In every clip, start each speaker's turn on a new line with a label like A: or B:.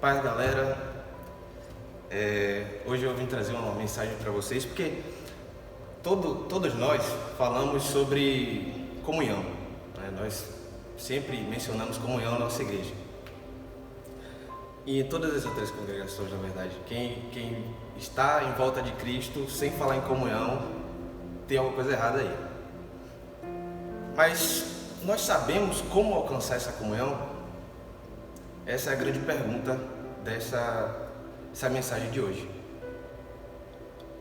A: Paz, galera. Hoje eu vim trazer uma mensagem para vocês, porque todos nós falamos sobre comunhão, né? Nós sempre mencionamos comunhão na nossa igreja. E em todas as outras congregações, na verdade, quem está em volta de Cristo sem falar em comunhão, tem alguma coisa errada aí. Mas nós sabemos como alcançar essa comunhão? Essa é a grande pergunta dessa mensagem de hoje.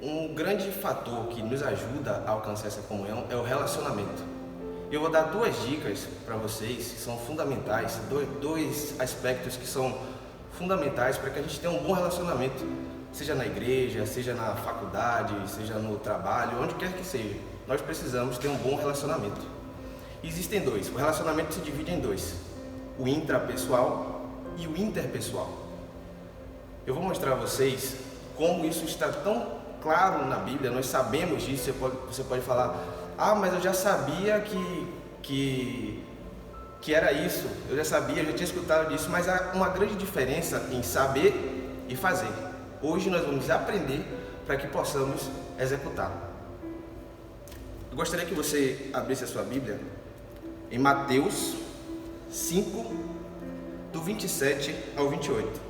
A: Um grande fator que nos ajuda a alcançar essa comunhão é o relacionamento. Eu vou dar duas dicas para vocês que são fundamentais, dois aspectos que são fundamentais para que a gente tenha um bom relacionamento, seja na igreja, seja na faculdade, seja no trabalho, onde quer que seja. Nós precisamos ter um bom relacionamento. Existem dois. O relacionamento se divide em dois: o intrapessoal e o interpessoal. Eu vou mostrar a vocês como isso está tão claro na Bíblia. Nós sabemos disso. Você pode falar: ah, mas eu já sabia que era isso, eu já sabia, eu já tinha escutado disso. Mas há uma grande diferença em saber e fazer. Hoje nós vamos aprender para que possamos executar. Eu gostaria que você abrisse a sua Bíblia em Mateus 5, do 27 ao 28.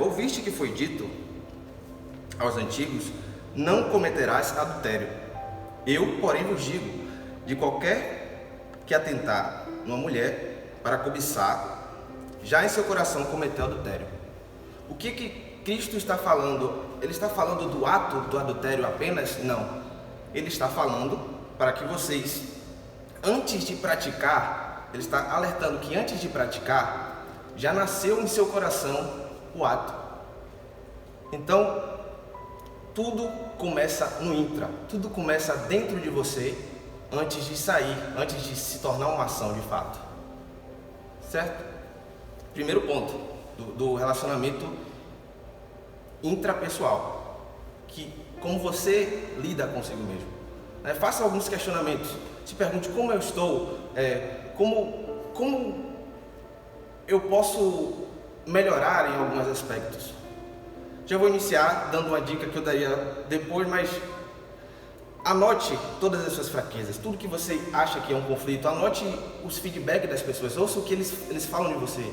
A: Ouviste que foi dito aos antigos: não cometerás adultério. Eu, porém, vos digo: de qualquer que atentar numa mulher para cobiçar, já em seu coração cometeu adultério. O que Cristo está falando? Ele está falando do ato do adultério apenas? Não. Ele está falando para que vocês, antes de praticar, ele está alertando que antes de praticar, já nasceu em seu coração o ato. Então, tudo começa no intra, tudo começa dentro de você, antes de sair, antes de se tornar uma ação de fato. Certo? Primeiro ponto do relacionamento intrapessoal, que como você lida consigo mesmo. Faça alguns questionamentos. Se pergunte: como eu estou? Como eu posso melhorar em alguns aspectos? Já vou iniciar dando uma dica que eu daria depois, mas anote todas as suas fraquezas, tudo que você acha que é um conflito. Anote os feedbacks das pessoas, ouça o que eles falam de você.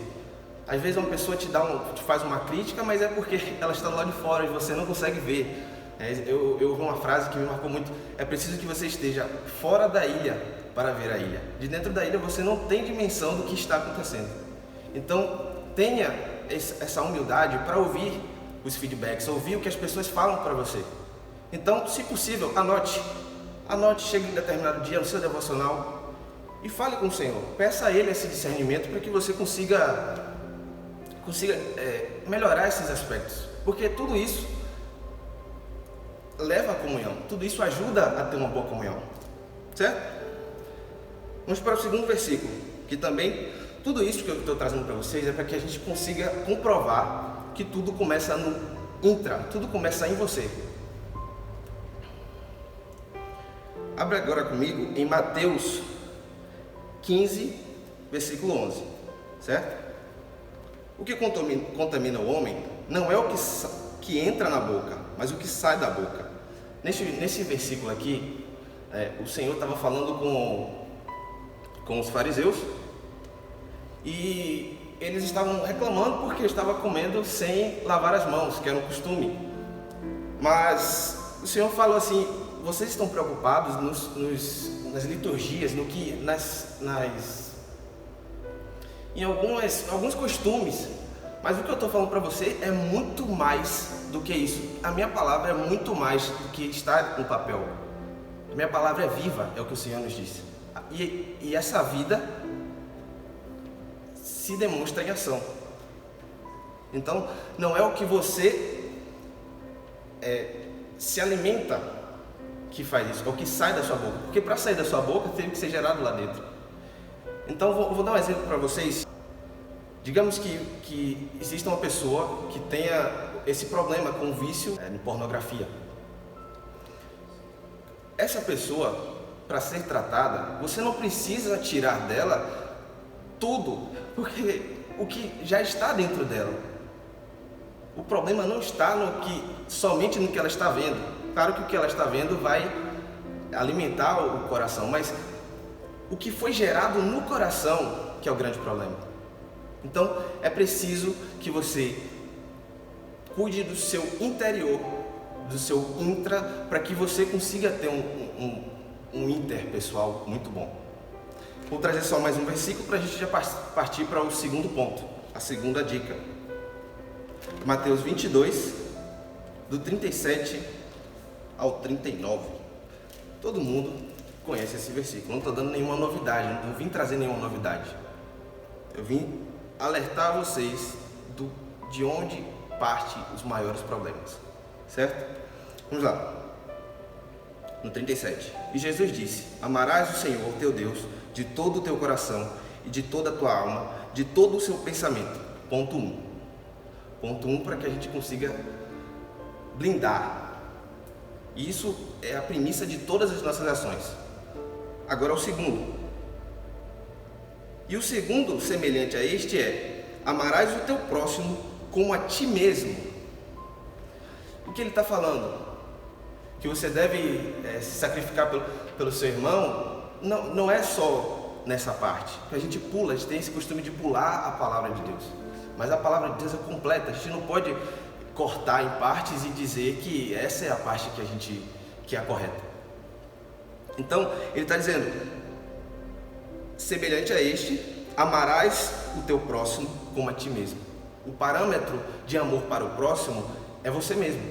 A: Às vezes uma pessoa te faz uma crítica, mas é porque ela está lá de fora e você não consegue ver. Eu ouvi uma frase que me marcou muito: é preciso que você esteja fora da ilha para ver a ilha. De dentro da ilha você não tem dimensão do que está acontecendo. Então tenha essa humildade para ouvir os feedbacks, ouvir o que as pessoas falam para você. Então, se possível, anote, chegue em determinado dia no seu devocional e fale com o Senhor. Peça a Ele esse discernimento para que você consiga melhorar esses aspectos, porque tudo isso leva à comunhão, tudo isso ajuda a ter uma boa comunhão, certo? Vamos para o segundo versículo, que também, tudo isso que eu estou trazendo para vocês é para que a gente consiga comprovar que tudo começa no intra, tudo começa em você. Abre agora comigo em Mateus 15, versículo 11, certo? O que contamina o homem não é o que entra na boca, mas o que sai da boca. Nesse versículo aqui, o Senhor estava falando com os fariseus e eles estavam reclamando porque estavam comendo sem lavar as mãos, que era um costume. Mas o Senhor falou assim: vocês estão preocupados nas liturgias, em alguns costumes, mas o que eu estou falando para você é muito mais do que isso. A minha palavra é muito mais do que está no papel. A minha palavra é viva, é o que o Senhor nos disse. E essa vida se demonstra em ação. Então, não é o que você se alimenta que faz isso, é o que sai da sua boca. Porque para sair da sua boca, teve que ser gerado lá dentro. Então, vou dar um exemplo para vocês. Digamos que exista uma pessoa que tenha esse problema com o vício em pornografia. Essa pessoa, para ser tratada, você não precisa tirar dela tudo, porque o que já está dentro dela. O problema não está somente no que ela está vendo. Claro que o que ela está vendo vai alimentar o coração, mas o que foi gerado no coração que é o grande problema. Então é preciso que você cuide do seu interior, do seu intra, para que você consiga ter um interpessoal muito bom. Vou trazer só mais um versículo para a gente já partir para o segundo ponto, a segunda dica. Mateus 22, do 37 ao 39. Todo mundo conhece esse versículo, não estou dando nenhuma novidade, não vim trazer nenhuma novidade. Eu vim alertar vocês de onde parte os maiores problemas, certo? Vamos lá. No 37. E Jesus disse: amarás o Senhor teu Deus de todo o teu coração e de toda a tua alma, de todo o seu pensamento. Ponto 1. Ponto 1 para que a gente consiga blindar. E isso é a premissa de todas as nossas ações. Agora o segundo. E o segundo semelhante a este é: amarás o teu próximo como a ti mesmo. O que ele está falando? Que você deve se sacrificar pelo seu irmão. Não é só nessa parte, que a gente pula, a gente tem esse costume de pular a palavra de Deus, mas a palavra de Deus é completa, a gente não pode cortar em partes e dizer que essa é a parte que é a correta. Então ele está dizendo, semelhante a este, amarás o teu próximo como a ti mesmo. O parâmetro de amor para o próximo é você mesmo.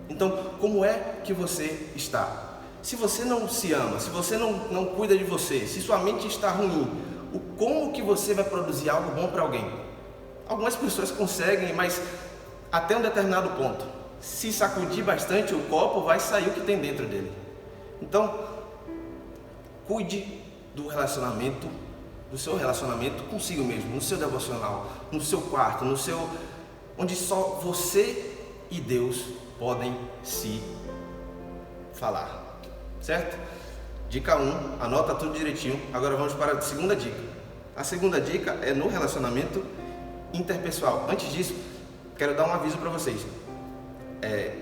A: Então, como é que você está? Se você não se ama, se você não cuida de você, se sua mente está ruim, como que você vai produzir algo bom para alguém? Algumas pessoas conseguem, mas até um determinado ponto. Se sacudir bastante o copo, vai sair o que tem dentro dele. Então, cuide do seu relacionamento consigo mesmo, no seu devocional, no seu quarto, onde só você e Deus podem se falar. Certo? Dica 1, anota tudo direitinho. Agora vamos para a segunda dica. A segunda dica é no relacionamento interpessoal. Antes disso, quero dar um aviso para vocês.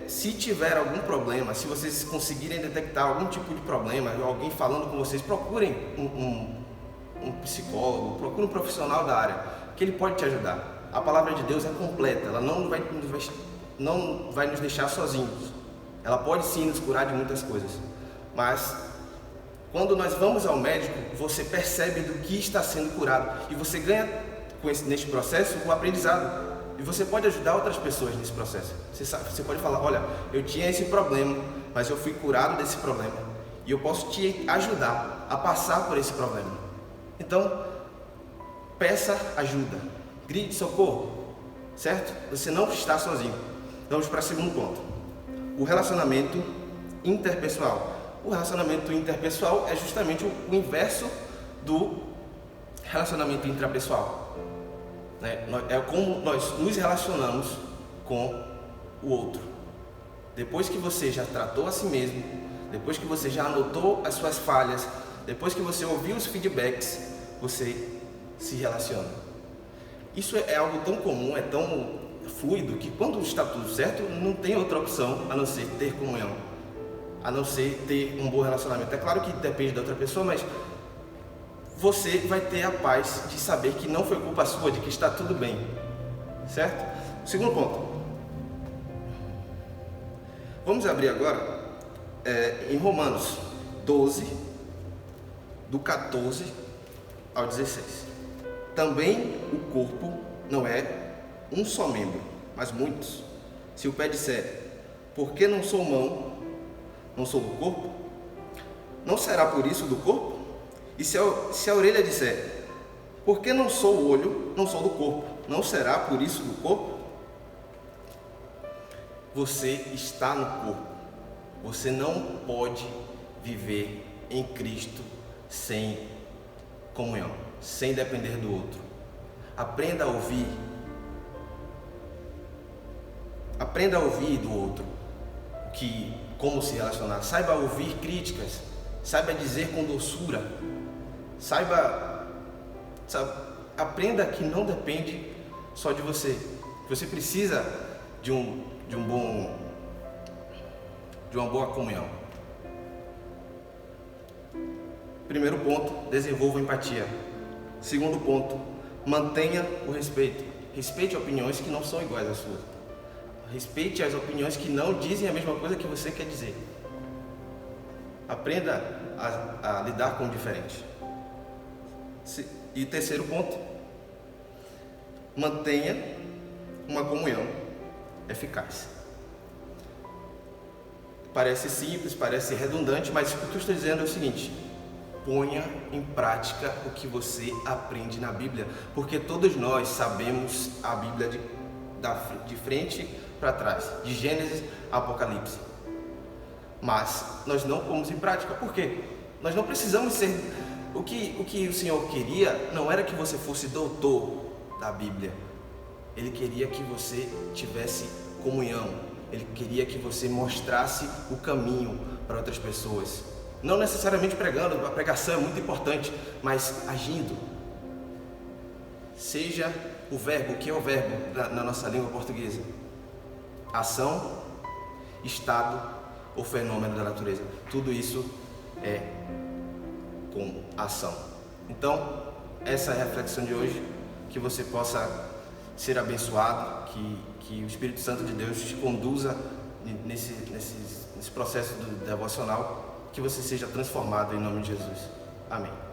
A: Se tiver algum problema, se vocês conseguirem detectar algum tipo de problema, alguém falando com vocês, procurem um psicólogo, procurem um profissional da área, que ele pode te ajudar. A palavra de Deus é completa, ela não vai nos deixar sozinhos. Ela pode sim nos curar de muitas coisas. Mas quando nós vamos ao médico, você percebe do que está sendo curado e você ganha neste processo o aprendizado, e você pode ajudar outras pessoas nesse processo. Você pode falar: olha, eu tinha esse problema, mas eu fui curado desse problema e eu posso te ajudar a passar por esse problema. Então, peça ajuda, grite socorro, certo? Você não está sozinho. Vamos para o segundo ponto: o relacionamento interpessoal. O relacionamento interpessoal é justamente o inverso do relacionamento intrapessoal. É como nós nos relacionamos com o outro. Depois que você já tratou a si mesmo, depois que você já anotou as suas falhas, depois que você ouviu os feedbacks, você se relaciona. Isso é algo tão comum, é tão fluido, que quando está tudo certo, não tem outra opção a não ser ter comunhão, a não ser ter um bom relacionamento. É claro que depende da outra pessoa, mas você vai ter a paz de saber que não foi culpa sua, de que está tudo bem, certo? Segundo ponto. Vamos abrir agora em Romanos 12, do 14 ao 16. Também o corpo não é um só membro, mas muitos. Se o pé disser: por que não sou mão, não sou do corpo? Não será por isso do corpo? E se a orelha disser: por que não sou o olho, não sou do corpo? Não será por isso do corpo? Você está no corpo. Você não pode viver em Cristo sem comunhão, sem depender do outro. Aprenda a ouvir. Aprenda a ouvir do outro como se relacionar. Saiba ouvir críticas. Saiba dizer com doçura. Saiba aprenda que não depende só de você. Você precisa de uma boa comunhão. Primeiro ponto, desenvolva empatia. Segundo ponto, mantenha o respeito. Respeite opiniões que não são iguais às suas. Respeite as opiniões que não dizem a mesma coisa que você quer dizer. Aprenda a lidar com o diferente. E terceiro ponto, mantenha uma comunhão eficaz. Parece simples, parece redundante, mas o que eu estou dizendo é o seguinte: ponha em prática o que você aprende na Bíblia, porque todos nós sabemos a Bíblia de frente para trás, de Gênesis a Apocalipse, mas nós não pomos em prática. Por quê? Nós não precisamos ser... O que o Senhor queria não era que você fosse doutor da Bíblia. Ele queria que você tivesse comunhão. Ele queria que você mostrasse o caminho para outras pessoas. Não necessariamente pregando, a pregação é muito importante, mas agindo. Seja o verbo, o que é o verbo na nossa língua portuguesa? Ação, estado ou fenômeno da natureza. Tudo isso é com ação. Então, essa é a reflexão de hoje. Que você possa ser abençoado, que o Espírito Santo de Deus te conduza nesse processo devocional, que você seja transformado em nome de Jesus. Amém.